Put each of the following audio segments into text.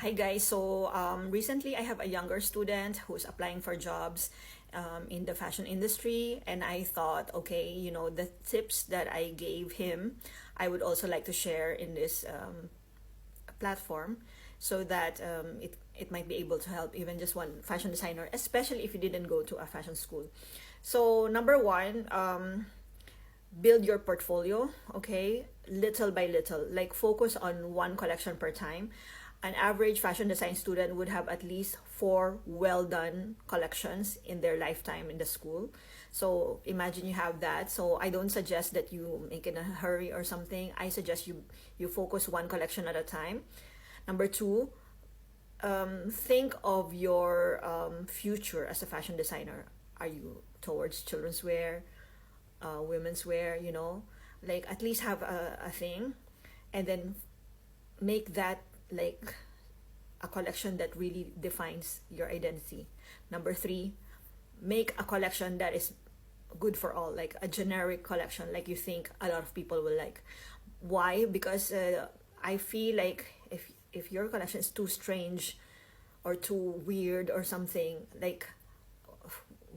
Hi guys, so recently I have a younger student who's applying for jobs in the fashion industry, and I thought, okay, the tips that I gave him, I would also like to share in this platform so that it might be able to help even just one fashion designer, especially if you didn't go to a fashion school. So, number one, build your portfolio, okay, little by little, like focus on one collection per time. An average fashion design student would have at least four well done collections in their lifetime in the school. So imagine you have that. So I don't suggest that you make it in a hurry or something. I suggest you focus one collection at a time. Number two, think of your future as a fashion designer. Are you towards children's wear, women's wear, like at least have a thing, and then make that like a collection that really defines your identity. Number three, make a collection that is good for all, like a generic collection, like you think a lot of people will like. Why? Because I feel like if your collection is too strange or too weird or something, like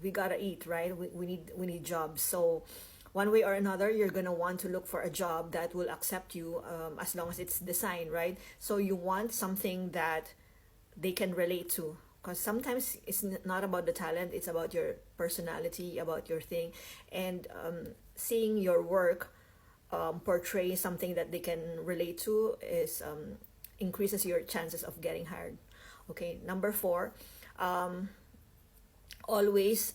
we gotta eat, right? We need jobs. So one way or another, you're gonna want to look for a job that will accept you, as long as it's design, right? So you want something that they can relate to, because sometimes it's not about the talent, it's about your personality, about your thing, and seeing your work portray something that they can relate to is increases your chances of getting hired. Okay, number four, always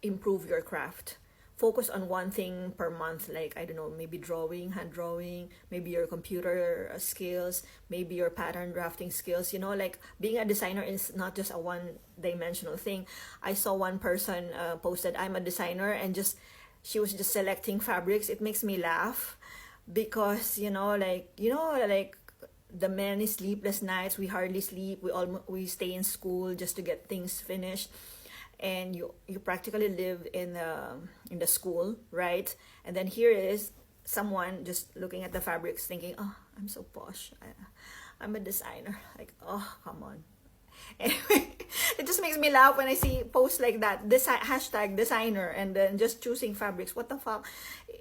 improve your craft. Focus on one thing per month, like I don't know, maybe drawing, hand drawing, maybe your computer skills, maybe your pattern drafting skills. Like being a designer is not just a one dimensional thing. I saw one person posted, I'm a designer, and just she was just selecting fabrics. It makes me laugh because like the many sleepless nights, we hardly sleep, we stay in school just to get things finished, and you practically live in the school, right? And then here is someone just looking at the fabrics thinking, oh, I'm so posh, I'm a designer, like, oh, come on. Anyway, it just makes me laugh when I see posts like that, this hashtag designer, and then just choosing fabrics. What the fuck?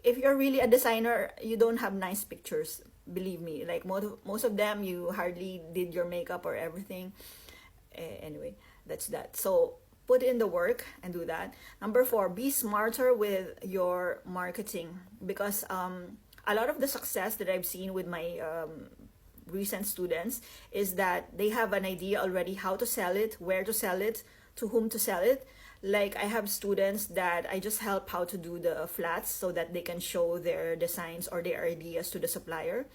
If you're really a designer, you don't have nice pictures, believe me. Like most of them, you hardly did your makeup or everything. Anyway, that's that. So put in the work and do that. Number four, be smarter with your marketing, because a lot of the success that I've seen with my recent students is that they have an idea already how to sell it, where to sell it, to whom to sell it. Like I have students that I just help how to do the flats so that they can show their designs or their ideas to the supplier,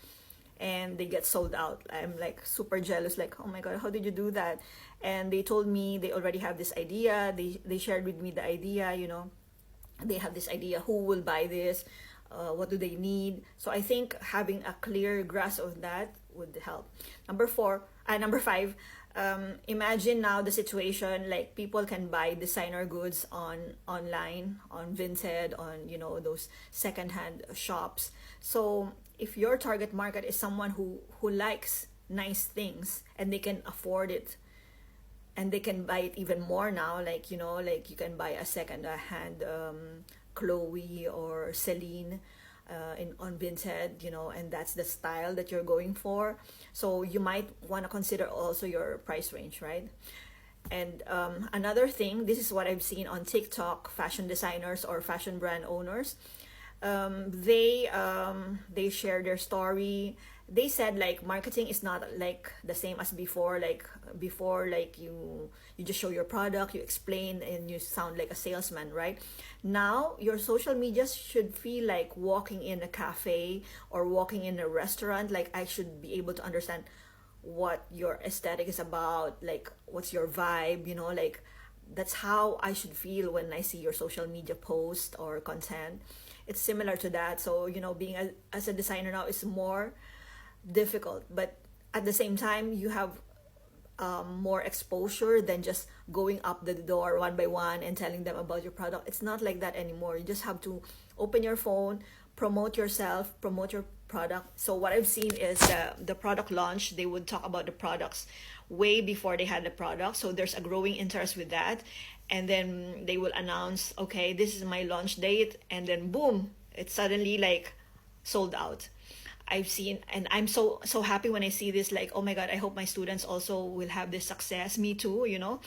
and they get sold out. I'm like super jealous, like, oh my god, how did you do that? And they told me they already have this idea. They shared with me the idea, they have this idea, who will buy this, what do they need. So I think having a clear grasp of that would help. Number five, imagine now the situation, like people can buy designer goods online, on Vinted, on those secondhand shops. So if your target market is someone who likes nice things and they can afford it, and they can buy it even more now, like like you can buy a second hand Chloe or Celine on Vinted, and that's the style that you're going for. So you might want to consider also your price range, right? And another thing, this is what I've seen on TikTok, fashion designers or fashion brand owners. They share their story. They said like marketing is not like the same as before. Like before, like you just show your product, you explain, and you sound like a salesman, right? Now your social media should feel like walking in a cafe or walking in a restaurant. Like I should be able to understand what your aesthetic is about, like what's your vibe, like that's how I should feel when I see your social media post or content. It's similar to that. So being as a designer now is more difficult, but at the same time you have more exposure than just going up the door one by one and telling them about your product. It's not like that anymore. You just have to open your phone, promote yourself, promote your product. So what I've seen is the product launch, they would talk about the products way before they had the product. So there's a growing interest with that. And then they will announce, okay, this is my launch date. And then boom, it's suddenly like sold out. I've seen, and I'm so happy when I see this, like, oh my god, I hope my students also will have this success, me too, you know.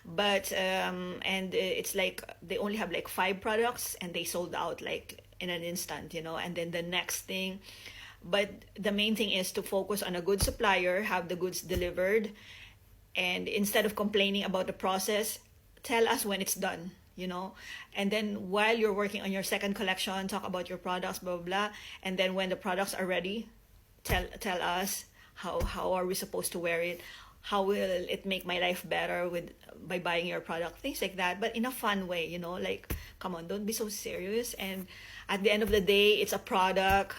But and it's like they only have like 5 products and they sold out like in an instant, you know. And then the next thing, but the main thing is to focus on a good supplier, have the goods delivered, and instead of complaining about the process, tell us when it's done, you know. And then while you're working on your second collection, talk about your products, blah blah blah. And then when the products are ready, tell us how are we supposed to wear it, how will it make my life better with by buying your product, things like that, but in a fun way, you know. Like, come on, don't be so serious. And at the end of the day, it's a product.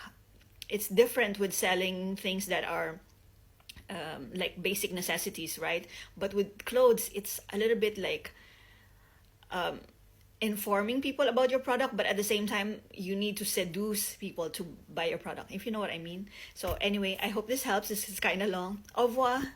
It's different with selling things that are like basic necessities, right? But with clothes, it's a little bit like informing people about your product, but at the same time, you need to seduce people to buy your product, if you know what I mean. So anyway, I hope this helps. This is kind of long. Au revoir.